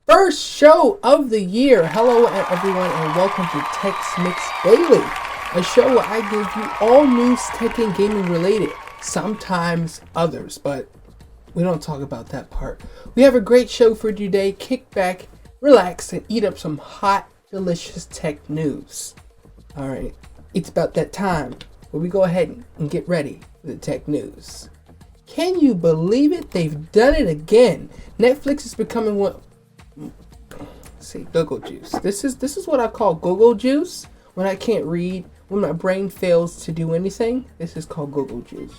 first show of the year. Hello everyone and welcome to Tex Mix Daily, a show where I give you all news tech and gaming related, sometimes others, but we don't talk about that part. We have a great show for today. Kick back, relax, and eat up some hot, delicious tech news. Alright, it's about that time where we go ahead and get ready for the tech news. Can you believe it? They've done it again. Netflix is becoming one. See, go-go juice. This is what I call go-go juice when I can't read, when my brain fails to do anything. This is called go-go juice.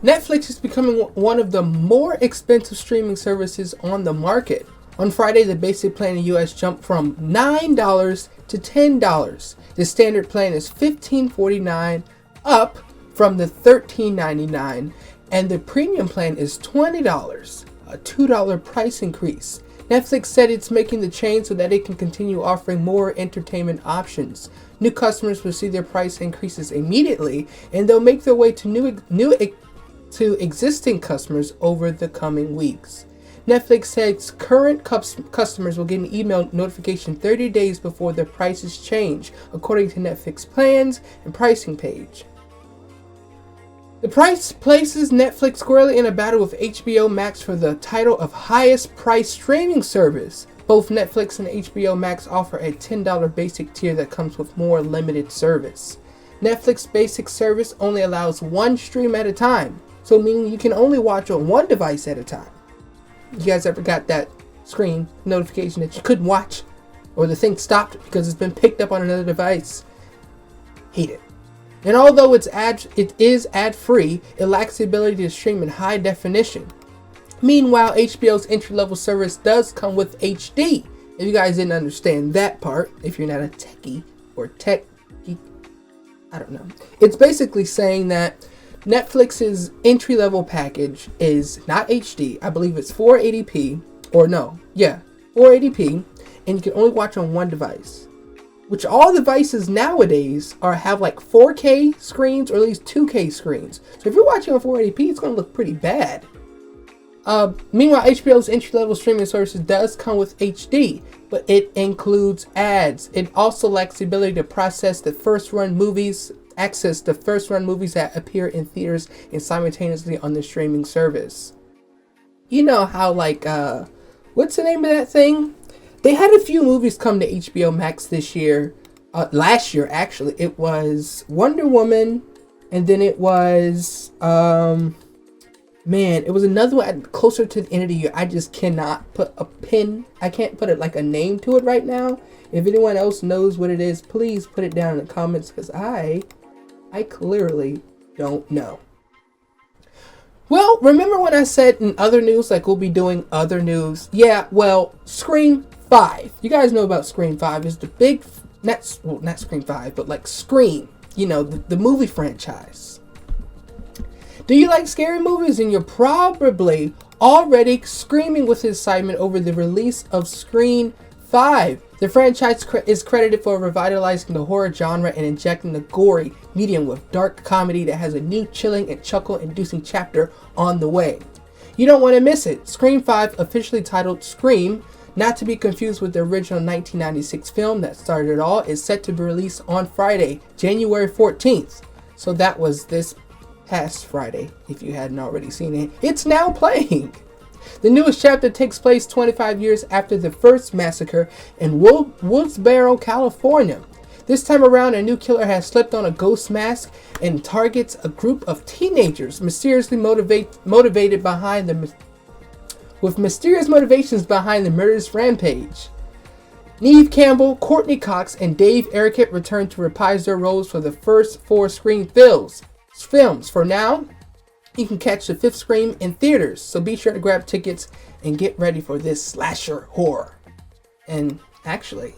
Netflix is becoming one of the more expensive streaming services on the market. On Friday, the basic plan in the US jumped from $9 to $10. The standard plan is $15.49, up from the $13.99, and the premium plan is $20, a $2 price increase. Netflix said it's making the change so that it can continue offering more entertainment options. New customers will see their price increases immediately, and they'll make their way to existing customers over the coming weeks. Netflix says current customers will get an email notification 30 days before their prices change, according to Netflix plans and pricing page. The price places Netflix squarely in a battle with HBO Max for the title of highest price streaming service. Both Netflix and HBO Max offer a $10 basic tier that comes with more limited service. Netflix basic service only allows one stream at a time, so meaning you can only watch on one device at a time. You guys ever got that screen notification that you couldn't watch, or the thing stopped because it's been picked up on another device? Hate it. And although it is ad-free, it lacks the ability to stream in high definition. Meanwhile, HBO's entry-level service does come with HD. If you guys didn't understand that part, if you're not a techie or tech geek, I don't know. It's basically saying that Netflix's entry-level package is not HD. I believe it's 480p, 480p, and you can only watch on one device. Which all devices nowadays have like 4K screens or at least 2K screens. So if you're watching on 480p, it's going to look pretty bad. Meanwhile, HBO's entry-level streaming services does come with HD, but it includes ads. It also lacks the ability to access the first-run movies that appear in theaters and simultaneously on the streaming service. You know how what's the name of that thing? They had a few movies come to HBO Max this year. Last year, actually. It was Wonder Woman, and then it was, it was another one closer to the end of the year. I just cannot put I can't put a name to it right now. If anyone else knows what it is, please put it down in the comments, because I clearly don't know. Well, remember when I said in other news, we'll be doing other news? Yeah, well, Scream 5. You guys know about Scream 5. It's the big, not Scream 5, but Scream, the movie franchise. Do you like scary movies? And you're probably already screaming with excitement over the release of Scream 5. The franchise is credited for revitalizing the horror genre and injecting the gory medium with dark comedy that has a new chilling and chuckle-inducing chapter on the way. You don't want to miss it. Scream 5, officially titled Scream, not to be confused with the original 1996 film that started it all, is set to be released on Friday, January 14th. So that was this past Friday, if you hadn't already seen it. It's now playing. The newest chapter takes place 25 years after the first massacre in Woodsboro, California. This time around, a new killer has slipped on a ghost mask and targets a group of teenagers mysteriously motivated with mysterious motivations behind the murderous rampage. Neve Campbell, Courtney Cox, and Dave Arquette return to reprise their roles for the first 4 Scream films. For now, you can catch the 5th Scream in theaters, so be sure to grab tickets and get ready for this slasher horror. And actually,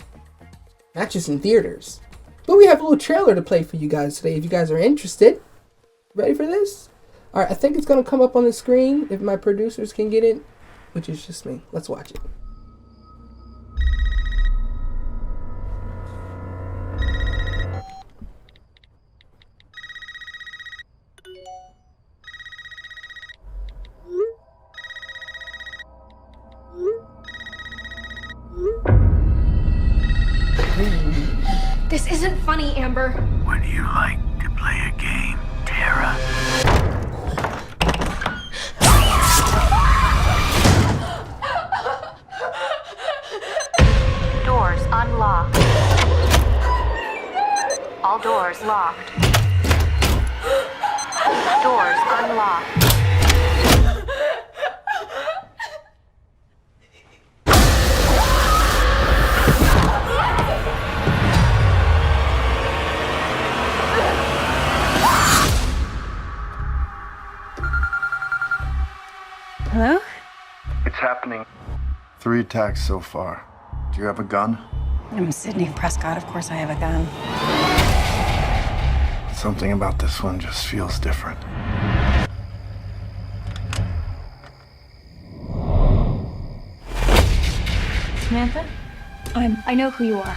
not just in theaters, but we have a little trailer to play for you guys today if you guys are interested. Ready for this? Alright, I think it's going to come up on the screen if my producers can get it, which is just me. Let's watch it. isn't funny, Amber. Would you like to play a game, Tara? Doors unlocked. All doors locked. Doors unlocked. Hello? It's happening. 3 attacks so far. Do you have a gun? I'm Sydney Prescott. Of course I have a gun. Something about this one just feels different. Samantha? I know who you are.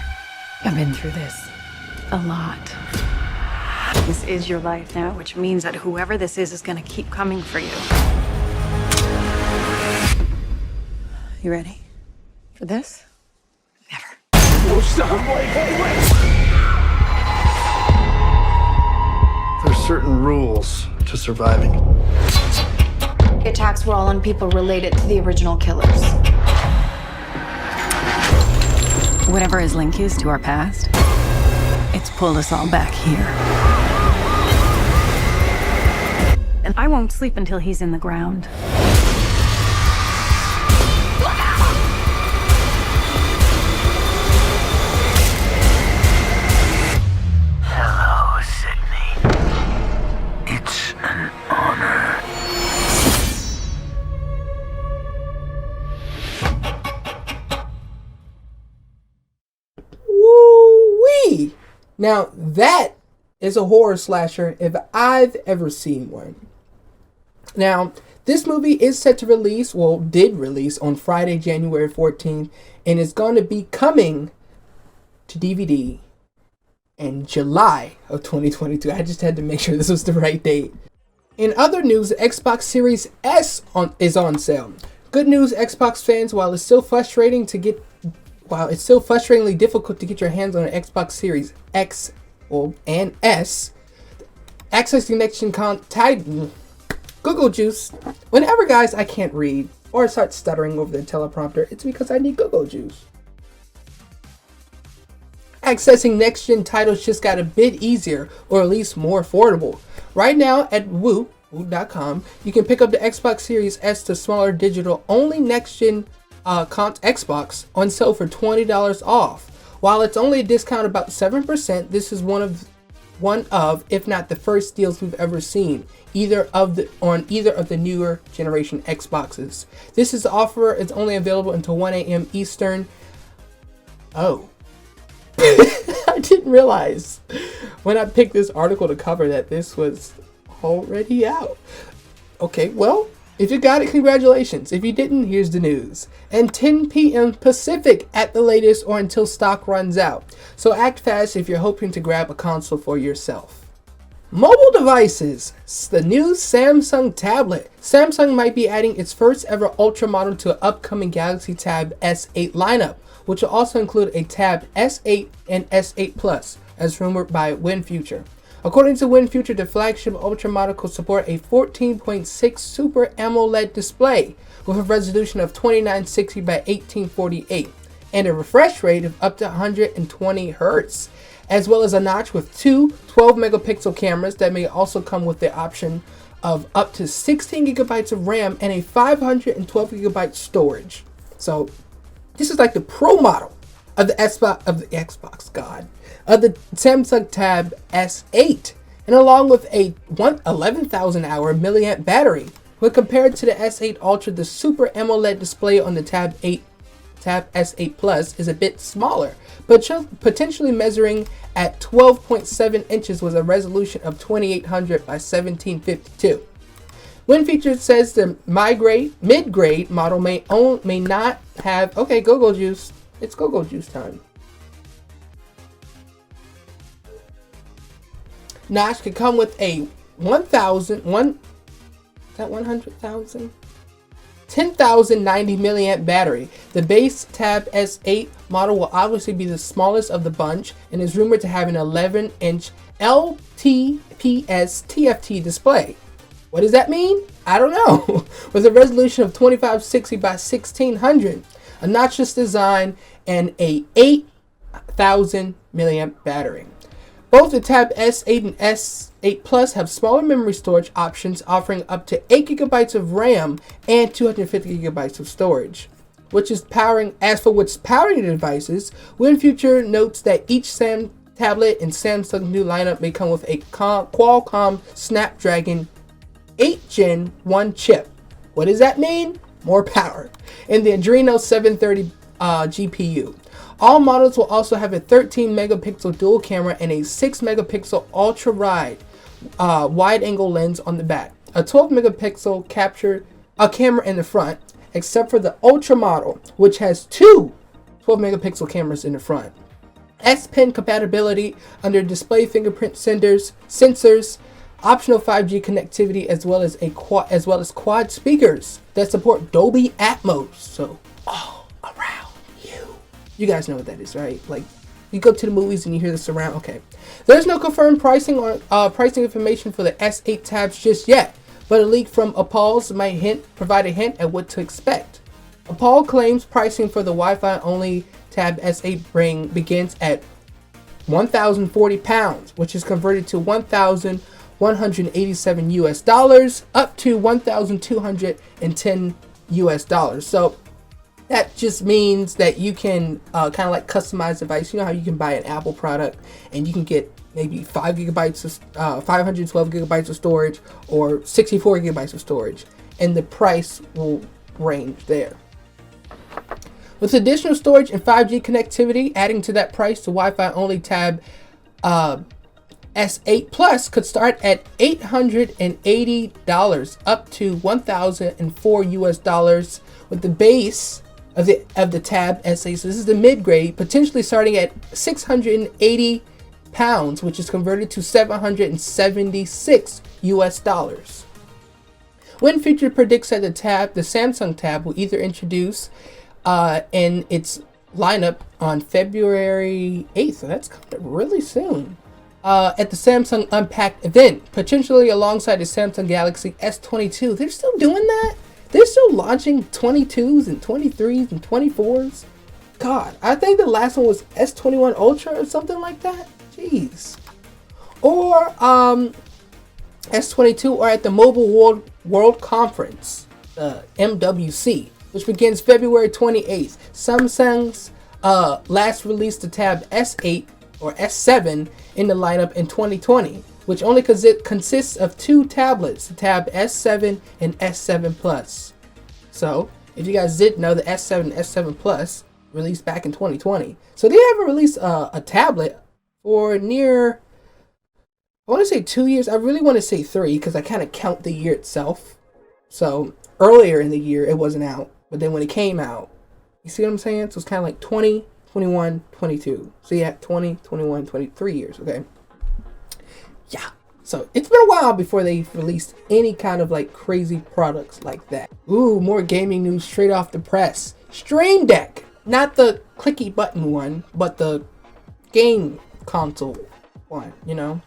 I've been through this a lot. This is your life now, which means that whoever this is gonna keep coming for you. You ready for this? Never. There's certain rules to surviving. The attacks were all on people related to the original killers. Whatever his link is to our past, it's pulled us all back here. And I won't sleep until he's in the ground. Hello, Sydney. It's an honor. Woo-wee! Now that is a horror slasher if I've ever seen one. Now, this movie is set to release, well, did release on Friday, January 14th, and is going to be coming to DVD in July of 2022. I just had to make sure this was the right date. In other news, the Xbox Series S is on sale. Good news, Xbox fans, while it's still frustratingly difficult to get your hands on an Xbox Series X and S, accessing next-gen Titan, Google Juice. Whenever, guys, I can't read or start stuttering over the teleprompter, it's because I need Google Juice. Accessing next-gen titles just got a bit easier, or at least more affordable. Right now at woo.com, you can pick up the Xbox Series S to smaller digital-only next-gen Xbox on sale for $20 off. While it's only a discount about 7%, this is one of, if not the first deals we've ever seen, on either of the newer generation Xboxes. This is the offer. It's only available until 1 a.m. Eastern. Oh. I didn't realize when I picked this article to cover that this was already out. Okay, well, if you got it, congratulations. If you didn't, here's the news. And 10 p.m. Pacific at the latest, or until stock runs out. So act fast if you're hoping to grab a console for yourself. Mobile devices. The new Samsung tablet. Samsung might be adding its first ever Ultra model to an upcoming Galaxy Tab S8 lineup, which will also include a Tab S8 and S8 Plus, as rumored by WinFuture. According to WinFuture, the flagship Ultra model could support a 14.6 Super AMOLED display with a resolution of 2960 by 1848 and a refresh rate of up to 120 Hz, as well as a notch with two 12-megapixel cameras that may also come with the option of up to 16 gigabytes of RAM and a 512 gigabyte storage. So this is like the Pro model of the Samsung Tab S8, and along with a 11,000 hour milliamp battery. When compared to the S8 Ultra, the Super AMOLED display on the Tab S8 Plus is a bit smaller, but potentially measuring at 12.7 inches with a resolution of 2800 by 1752. WinFeature says the mid-grade model may not have. Okay, Go-Go Juice. It's Go-Go Juice time. Notch could come with a 100,000 10,090 milliamp battery. The base Tab S8 model will obviously be the smallest of the bunch and is rumored to have an 11-inch LTPS TFT display. What does that mean? I don't know. With a resolution of 2560 by 1600, a notchless design, and a 8,000 milliamp battery. Both the Tab S8 and S8 Plus have smaller memory storage options, offering up to 8 gigabytes of RAM and 250 gigabytes of storage. As for what's powering the devices, WinFuture notes that each tablet in Samsung's new lineup may come with a Qualcomm Snapdragon 8 Gen 1 chip. What does that mean? More power. And the Adreno 730 GPU. All models will also have a 13 megapixel dual camera and a 6 megapixel ultra wide angle lens on the back. A 12 megapixel camera in the front, except for the Ultra model, which has two 12 megapixel cameras in the front. S Pen compatibility under display fingerprint sensors, optional 5G connectivity, as well as quad speakers that support Dolby Atmos. So all around you. You guys know what that is, right? Like, you go to the movies and you hear the surround. Okay. There's no confirmed pricing or pricing information for the S8 tabs just yet, but a leak from Apple's might provide a hint at what to expect. Apple claims pricing for the Wi-Fi only Tab S8 begins at £1,040, which is converted to $1,187 US, up to $1,210 US. So that just means that you can kind of like customize the device. You know how you can buy an Apple product and you can get maybe 512 gigabytes of storage or 64 gigabytes of storage, and the price will range there. With additional storage and 5G connectivity, adding to that price, the Wi-Fi only Tab S8 Plus could start at $880 up to $1,004 US, with the base of the Tab S8. So this is the mid-grade, potentially starting at £680, which is converted to $776 US. WinFuture predicts that the Samsung Tab will either introduce in its lineup on February 8th, so that's coming really soon, at the Samsung Unpacked event, potentially alongside the Samsung Galaxy S22. They're still doing that? They're still launching 22s and 23s and 24s? God, I think the last one was S21 Ultra or something like that. Jeez. Or S22, or at the Mobile World Conference, MWC, which begins February 28th. Samsung's last released the Tab S8 or S7 in the lineup in 2020, which only consists of two tablets, the Tab S7 and S7 Plus. So, if you guys didn't know, the S7 and S7 Plus released back in 2020. So they haven't released a tablet for near, I want to say 2 years. I really want to say 3 because I kind of count the year itself. So earlier in the year it wasn't out, but then when it came out, you see what I'm saying? So it's kind of like 20, 21, 22. So yeah, 20, 21, 23 years, okay? Yeah. So it's been a while before they released any kind of like crazy products like that. Ooh, more gaming news straight off the press. Stream Deck. Not the clicky button one, but the game console one, you know?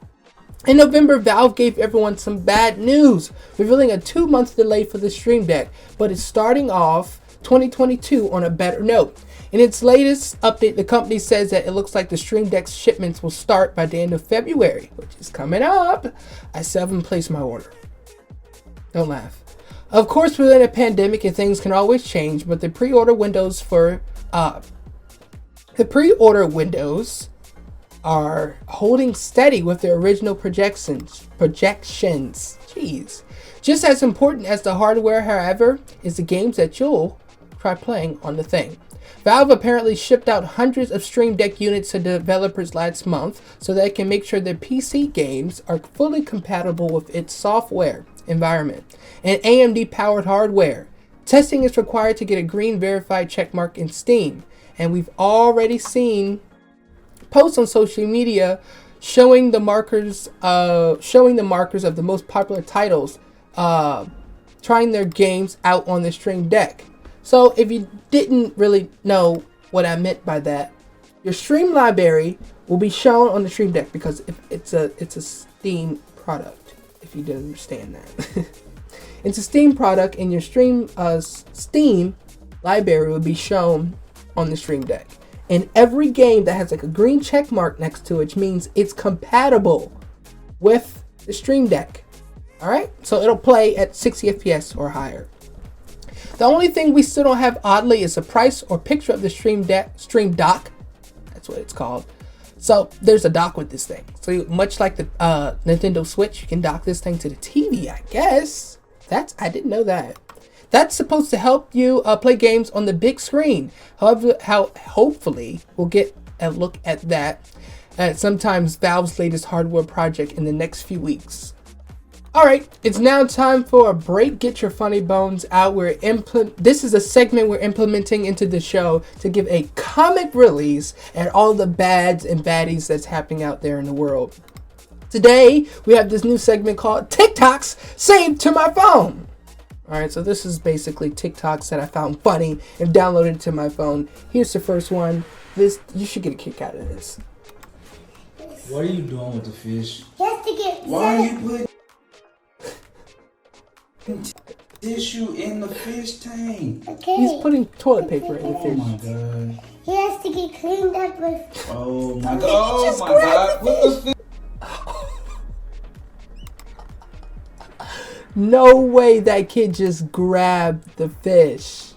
In November, Valve gave everyone some bad news, revealing a 2-month delay for the Stream Deck, but it's starting off 2022 on a better note. In its latest update, the company says that it looks like the Stream Deck's shipments will start by the end of February, which is coming up. I still haven't placed my order. Don't laugh. Of course, within a pandemic and things can always change, but the pre-order windows are holding steady with their original projections. Jeez. Just as important as the hardware, however, is the games that you'll try playing on the thing. Valve apparently shipped out hundreds of Stream Deck units to developers last month so that it can make sure their PC games are fully compatible with its software environment and AMD powered hardware. Testing is required to get a green verified checkmark in Steam, and we've already seen posts on social media showing the markers of the most popular titles trying their games out on the Stream Deck. So if you didn't really know what I meant by that, your stream library will be shown on the Stream Deck because it's a Steam product, if you didn't understand that. It's a Steam product, and your Steam library will be shown on the Stream Deck. And every game that has like a green check mark next to it, which means it's compatible with the Stream Deck. Alright? So it'll play at 60 FPS or higher. The only thing we still don't have, oddly, is a price or picture of the Stream dock. That's what it's called. So there's a dock with this thing. So much like the Nintendo Switch, you can dock this thing to the TV, I guess. I didn't know that. That's supposed to help you play games on the big screen. However, hopefully we'll get a look at that at sometimes Valve's latest hardware project in the next few weeks. Alright, it's now time for a break. Get your funny bones out. This is a segment we're implementing into the show to give a comic release at all the bads and baddies that's happening out there in the world. Today, we have this new segment called TikToks Saved to My Phone. Alright, so this is basically TikToks that I found funny and downloaded to my phone. Here's the first one. You should get a kick out of this. What are you doing with the fish? Just to get. Why are you putting tissue in the fish tank? Okay. He's putting toilet paper in the Oh fish. my god. He has to get cleaned up with. Oh my god. Oh my god. Put the fish. No way that kid just grabbed the fish.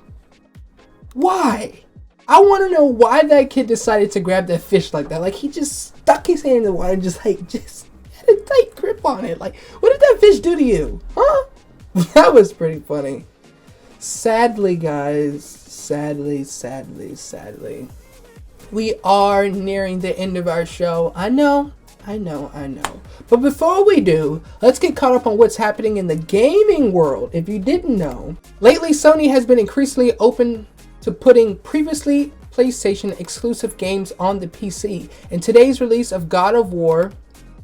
Why? I want to know why that kid decided to grab that fish like that. Like, he just stuck his hand in the water and just had a tight grip on it. Like, what did that fish do to you? Huh? That was pretty funny. Sadly, guys, sadly, we are nearing the end of our show. I know. But before we do, let's get caught up on what's happening in the gaming world. If you didn't know, lately Sony has been increasingly open to putting previously PlayStation exclusive games on the PC. And today's release of God of War,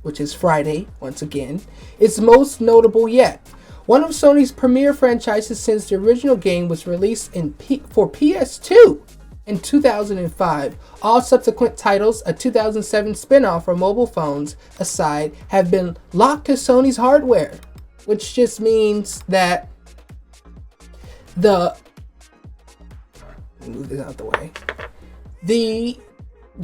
which is Friday, once again, is most notable yet. One of Sony's premier franchises since the original game was released for PS2 in 2005. All subsequent titles, a 2007 spin-off for mobile phones aside, have been locked to Sony's hardware, which just means that move this out the way. The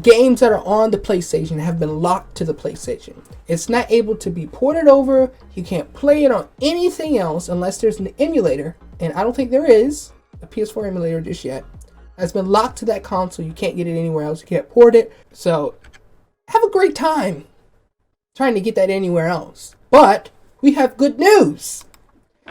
games that are on the PlayStation have been locked to the PlayStation. It's not able to be ported over. You can't play it on anything else unless there's an emulator, and I don't think there is a PS4 emulator just yet. It's been locked to that console. You can't get it anywhere else. You can't port it. So have a great time trying to get that anywhere else. But we have good news.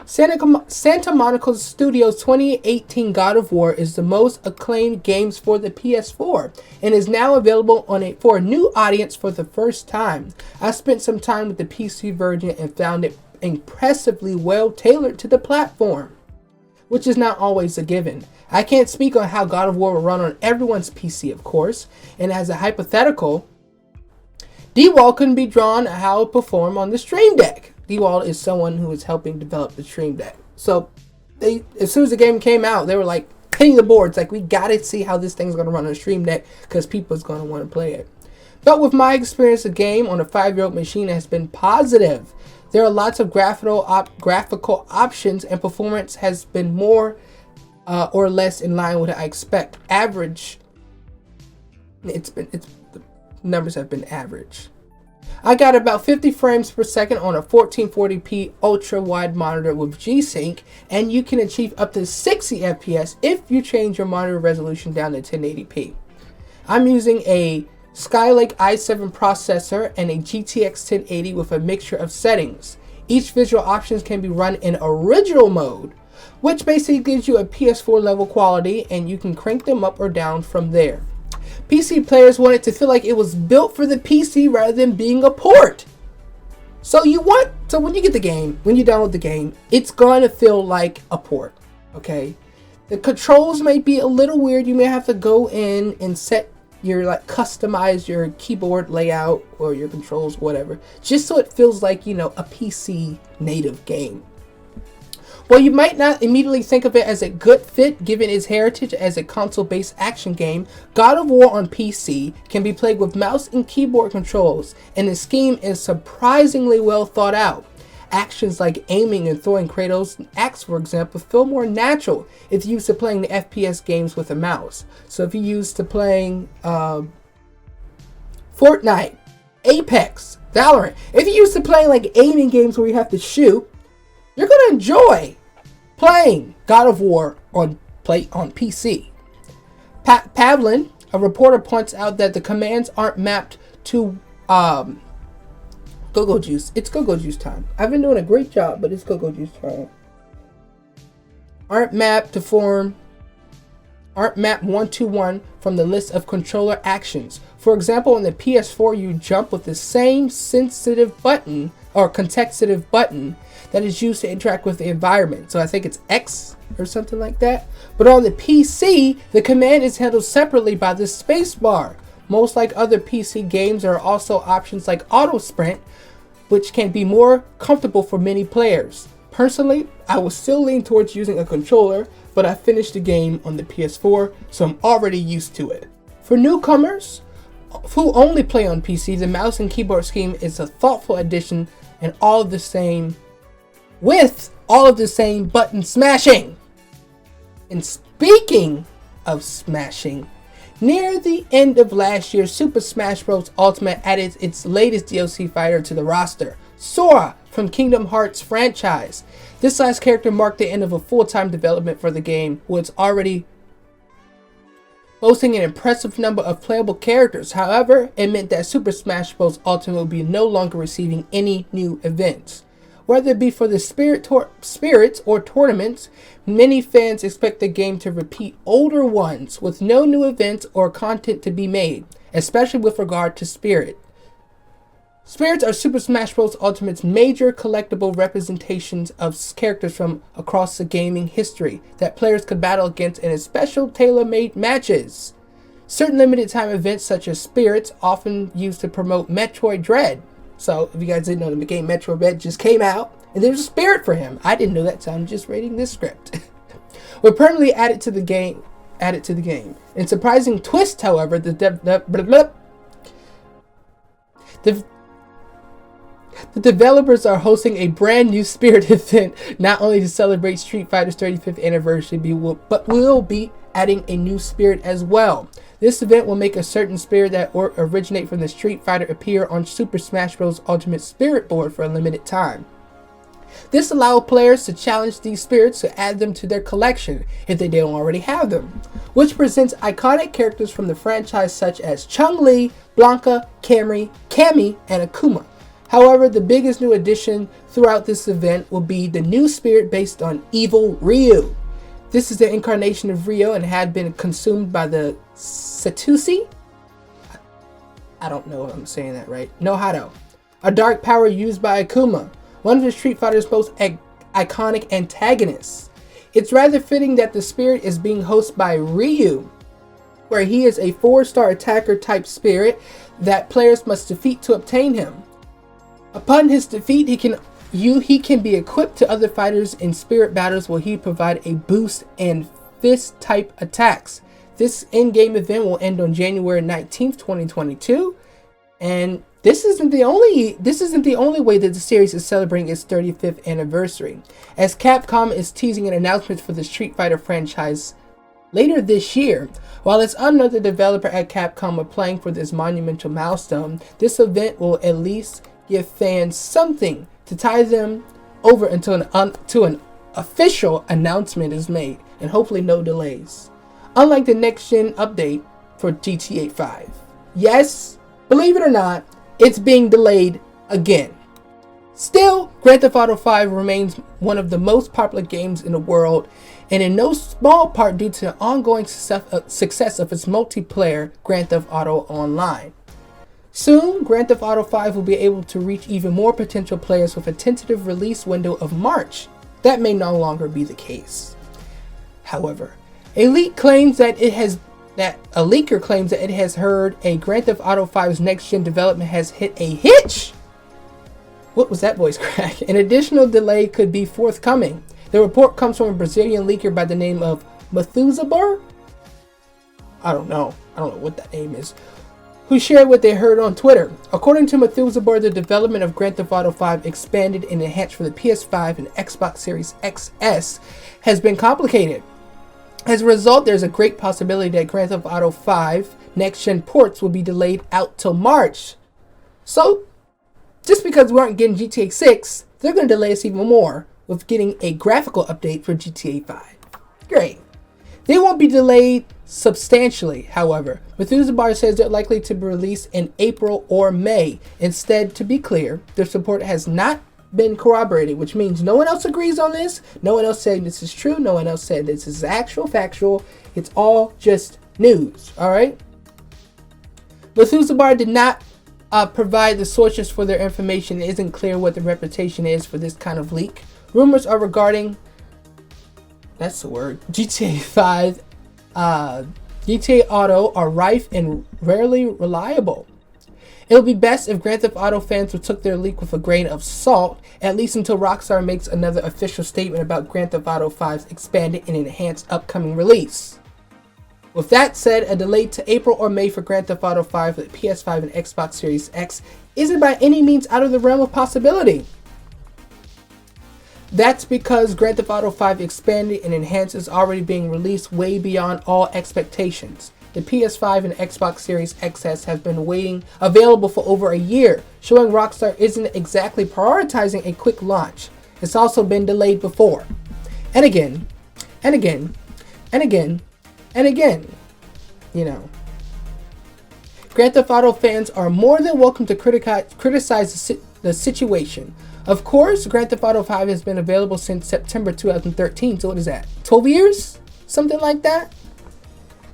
Santa Monica Studios' 2018 God of War is the most acclaimed games for the PS4 and is now available for a new audience for the first time. I spent some time with the PC version and found it impressively well tailored to the platform, which is not always a given. I can't speak on how God of War will run on everyone's PC, of course, and as a hypothetical, D-Wall couldn't be drawn how it would perform on the Stream Deck. D-Wall is someone who is helping develop the Stream Deck. So, as soon as the game came out, they were like hitting the boards, like, we gotta see how this thing's gonna run on a Stream Deck, because people's gonna want to play it. But with my experience, the game on a 5-year-old machine has been positive. There are lots of graphical options, and performance has been more or less in line with what I expect. Average. The numbers have been average. I got about 50 frames per second on a 1440p ultra wide monitor with G-Sync, and you can achieve up to 60 FPS if you change your monitor resolution down to 1080p. I'm using a Skylake i7 processor and a GTX 1080 with a mixture of settings. Each visual options can be run in original mode, which basically gives you a PS4 level quality, and you can crank them up or down from there. PC players want it to feel like it was built for the PC rather than being a port. So when you get the game, when you download the game, it's going to feel like a port, okay? The controls may be a little weird. You may have to go in and set customize your keyboard layout or your controls, whatever, just so it feels like, a PC native game. While you might not immediately think of it as a good fit given its heritage as a console-based action game, God of War on PC can be played with mouse and keyboard controls, and the scheme is surprisingly well thought out. Actions like aiming and throwing Kratos' axe, for example, feel more natural if used to playing the FPS games with a mouse. So if you're used to playing Fortnite, Apex, Valorant, if you're used to playing like aiming games where you have to shoot, you're going to enjoy playing God of War on PC. Pavlin, a reporter, points out that the commands aren't mapped to Go-Go Juice. It's Go-Go Juice time. I've been doing a great job, but it's Go-Go Juice time. Aren't mapped one-to-one from the list of controller actions. For example, on the PS4, you jump with the same sensitive button or consecutive button that is used to interact with the environment. So I think it's X or something like that. But on the PC, the command is handled separately by the spacebar. Most like other PC games, there are also options like auto sprint, which can be more comfortable for many players. Personally, I will still lean towards using a controller, but I finished the game on the PS4, so I'm already used to it. For newcomers who only play on PC, the mouse and keyboard scheme is a thoughtful addition and with all of the same button smashing. And speaking of smashing, near the end of last year, Super Smash Bros. Ultimate added its latest DLC fighter to the roster, Sora from Kingdom Hearts franchise. This last character marked the end of a full-time development for the game, which already boasting an impressive number of playable characters. However, it meant that Super Smash Bros. Ultimate will be no longer receiving any new events. Whether it be for the spirits or tournaments, many fans expect the game to repeat older ones with no new events or content to be made, especially with regard to Spirit. Spirits are Super Smash Bros. Ultimate's major collectible representations of characters from across the gaming history that players could battle against in special tailor-made matches. Certain limited time events such as Spirits often used to promote Metroid Dread. So, if you guys didn't know, the game Metroid Dread just came out, and there's a spirit for him. I didn't know that, so I'm just reading this script. Were permanently added to the game. In surprising twist, however, the developers are hosting a brand new Spirit event, not only to celebrate Street Fighter's 35th anniversary, but will be adding a new Spirit as well. This event will make a certain Spirit that originate from the Street Fighter appear on Super Smash Bros. Ultimate Spirit board for a limited time. This allows players to challenge these spirits to add them to their collection if they don't already have them, which presents iconic characters from the franchise such as Chun-Li, Blanca, Cammy, and Akuma. However, the biggest new addition throughout this event will be the new spirit based on Evil Ryu. This is the incarnation of Ryu and had been consumed by the Satusi? I don't know if I'm saying that right. Nohado. A dark power used by Akuma, one of the Street Fighter's most iconic antagonists. It's rather fitting that the spirit is being hosted by Ryu, where he is a 4-star attacker type spirit that players must defeat to obtain him. Upon his defeat, he can be equipped to other fighters in spirit battles where he provide a boost and fist type attacks. This in-game event will end on January 19th, 2022, and this isn't the only way that the series is celebrating its 35th anniversary, as Capcom is teasing an announcement for the Street Fighter franchise later this year. While it's unknown the developer at Capcom are playing for this monumental milestone, this event will at least give fans something to tie them over until an official announcement is made, and hopefully no delays. Unlike the next-gen update for GTA 5. Yes, believe it or not, it's being delayed again. Still, Grand Theft Auto 5 remains one of the most popular games in the world, and in no small part due to the ongoing success of its multiplayer Grand Theft Auto Online. Soon, Grand Theft Auto 5 will be able to reach even more potential players with a tentative release window of March. That may no longer be the case. However, a leaker claims that it has heard a Grand Theft Auto 5's next-gen development has hit a hitch. What was that voice crack? An additional delay could be forthcoming. The report comes from a Brazilian leaker by the name of Methuselah. I don't know what that name is, who shared what they heard on Twitter. According to Methuselah, the development of Grand Theft Auto 5 expanded and enhanced for the PS5 and Xbox Series XS has been complicated. As a result, there's a great possibility that Grand Theft Auto 5 next-gen ports will be delayed out till March. So, just because we aren't getting GTA 6, they're going to delay us even more with getting a graphical update for GTA 5. Great. They won't be delayed substantially, however. Methuselah says they're likely to be released in April or May. Instead, to be clear, their support has not been corroborated, which means no one else agrees on this. No one else said this is true. No one else said this is factual. It's all just news, all right? Methuselah did not provide the sources for their information. It isn't clear what the reputation is for this kind of leak. Rumors are regarding, that's the word, GTA 5, GTA Auto are rife and rarely reliable. It would be best if Grand Theft Auto fans would took their leak with a grain of salt, at least until Rockstar makes another official statement about Grand Theft Auto 5's expanded and enhanced upcoming release. With that said, a delay to April or May for Grand Theft Auto 5 for the PS5 and Xbox Series X isn't by any means out of the realm of possibility. That's because Grand Theft Auto 5 expanded and enhanced is already being released way beyond all expectations. The PS5 and Xbox Series XS have been available for over a year, showing Rockstar isn't exactly prioritizing a quick launch. It's also been delayed before. And again, and again, and again, and again. You know. Grand Theft Auto fans are more than welcome to criticize the situation. Of course, Grand Theft Auto 5 has been available since September 2013, so what is that? 12 years? Something like that?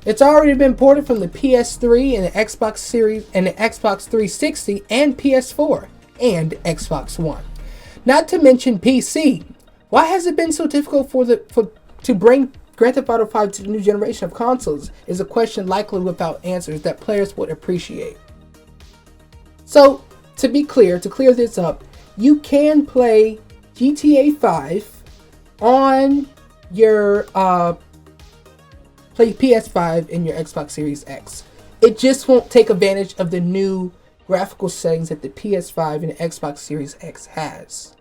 It's already been ported from the PS3 and the Xbox Series and the Xbox 360 and PS4 and Xbox One. Not to mention PC. Why has it been so difficult to bring Grand Theft Auto 5 to the new generation of consoles is a question likely without answers that players would appreciate. So, to be clear, to clear this up, you can play GTA 5 on your play PS5 in your Xbox Series X. It just won't take advantage of the new graphical settings that the PS5 and the Xbox Series X has.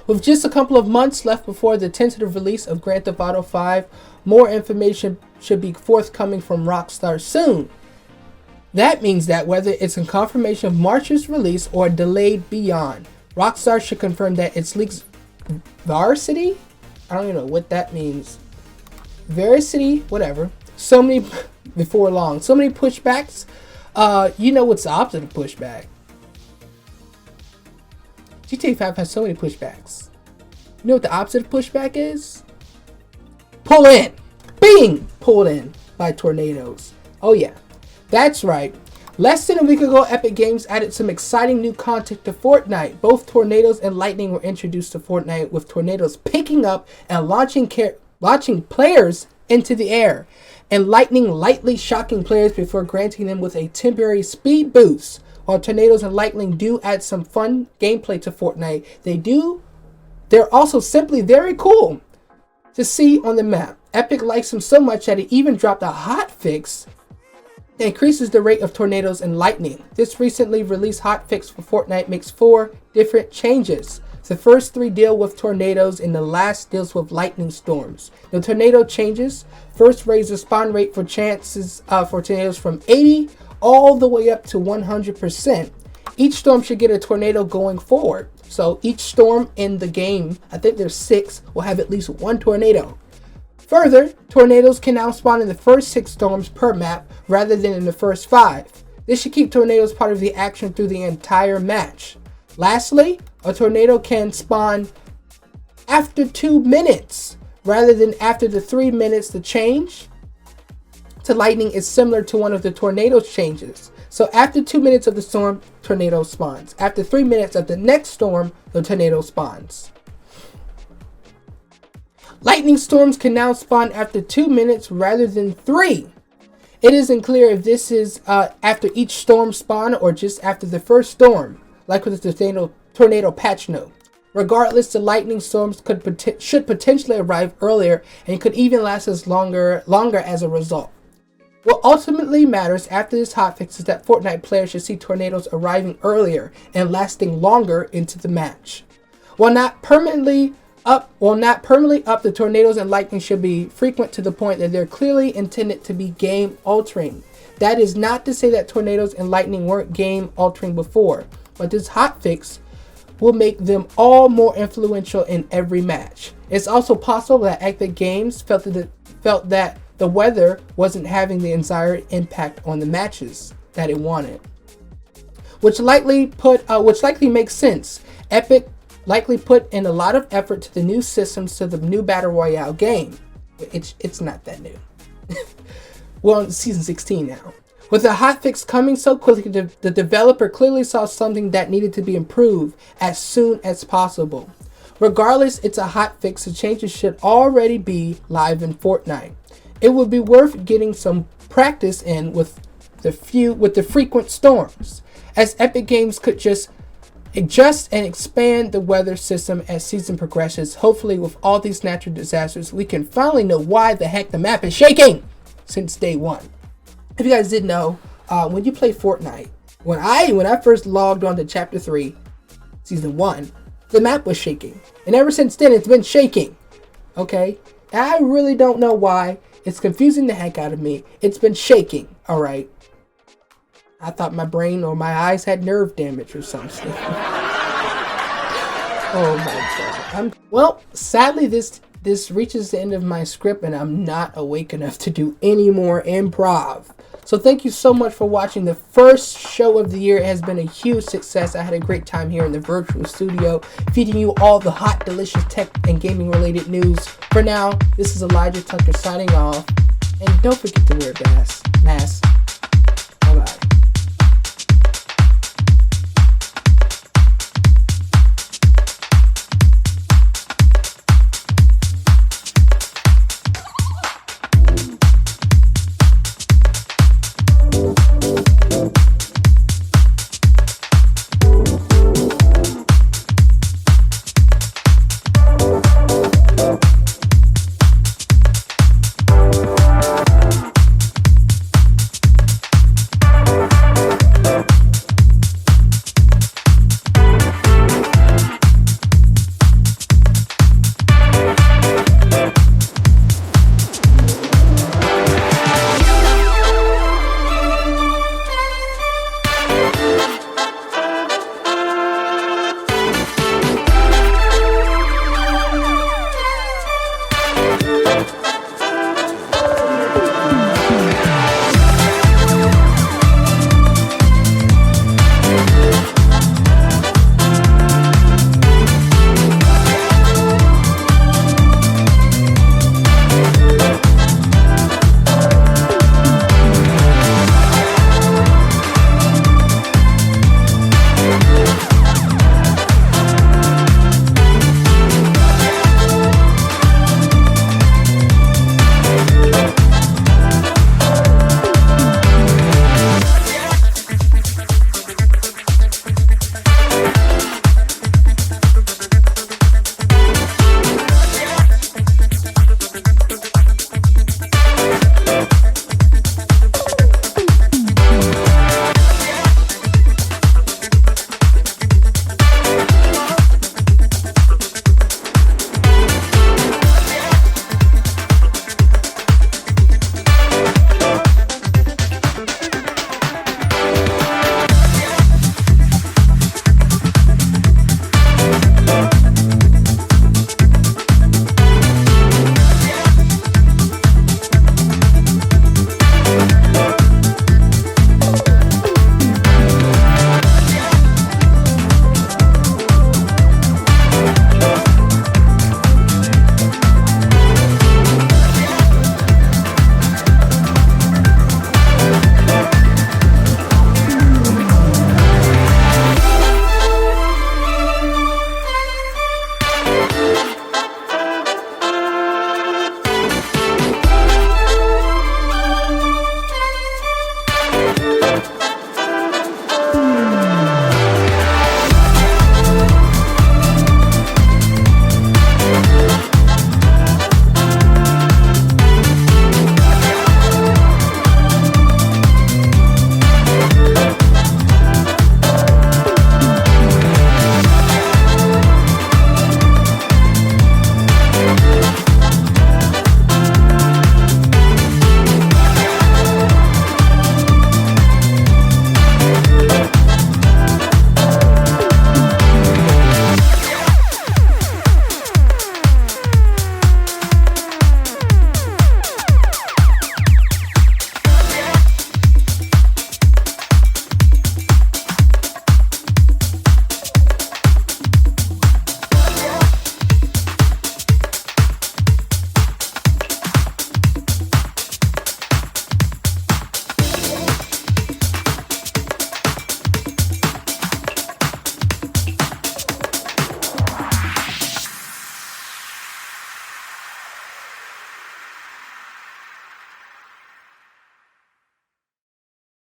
With just a couple of months left before the tentative release of Grand Theft Auto 5, more information should be forthcoming from Rockstar soon. That means that whether it's in confirmation of March's release or delayed beyond, Rockstar should confirm that its leaks Veracity? I don't even know what that means. Veracity, whatever. So many before long. So many pushbacks. You know what's the opposite of pushback? GTA 5 has so many pushbacks. You know what the opposite of pushback is? Pull in. Being pulled in by tornadoes. Oh yeah, that's right. Less than a week ago, Epic Games added some exciting new content to Fortnite. Both tornadoes and lightning were introduced to Fortnite, with tornadoes picking up and launching players into the air, and lightning lightly shocking players before granting them with a temporary speed boost. While tornadoes and lightning do add some fun gameplay to Fortnite, they're also simply very cool to see on the map. Epic likes them so much that it even dropped a hotfix that increases the rate of tornadoes and lightning. This recently released hotfix for Fortnite makes 4 different changes. The first 3 deal with tornadoes and the last deals with lightning storms. The tornado changes first raise the spawn rate for chances for tornadoes from 80 all the way up to 100%. Each storm should get a tornado going forward. So each storm in the game, I think there's 6, will have at least 1 tornado. Further, tornadoes can now spawn in the first 6 storms per map rather than in the first 5. This should keep tornadoes part of the action through the entire match. Lastly, a tornado can spawn after 2 minutes rather than after the 3 minutes. The change to lightning is similar to one of the tornado's changes. So after 2 minutes of the storm, tornado spawns. After 3 minutes of the next storm, the tornado spawns. Lightning storms can now spawn after 2 minutes rather than 3. It isn't clear if this is after each storm spawn or just after the first storm, like with the tornado patch note. Regardless, the lightning storms should potentially arrive earlier and could even last as longer as a result. What ultimately matters after this hotfix is that Fortnite players should see tornadoes arriving earlier and lasting longer into the match. While not permanently up, the tornadoes and lightning should be frequent to the point that they're clearly intended to be game altering. That is not to say that tornadoes and lightning weren't game altering before, but this hotfix will make them all more influential in every match. It's also possible that Epic Games felt that the weather wasn't having the desired impact on the matches that it wanted, which likely makes sense. Epic likely put in a lot of effort to the new systems to the new Battle Royale game. It's not that new. Well, it's season 16 now. With the hotfix coming so quickly, the developer clearly saw something that needed to be improved as soon as possible. Regardless, it's a hotfix, the changes should already be live in Fortnite. It would be worth getting some practice in with the frequent storms, as Epic Games could just adjust and expand the weather system as season progresses. Hopefully, with all these natural disasters, we can finally know why the heck the map is shaking since day one. If you guys didn't know, when you play Fortnite, when I first logged on to Chapter 3, Season 1, the map was shaking. And ever since then, it's been shaking. Okay? I really don't know why. It's confusing the heck out of me. It's been shaking. Alright? I thought my brain or my eyes had nerve damage or something. Oh my god. Well, sadly, this reaches the end of my script and I'm not awake enough to do any more improv. So thank you so much for watching the first show of the year. It has been a huge success. I had a great time here in the virtual studio, feeding you all the hot, delicious tech and gaming related news. For now, this is Elijah Tucker signing off. And don't forget to wear a mask.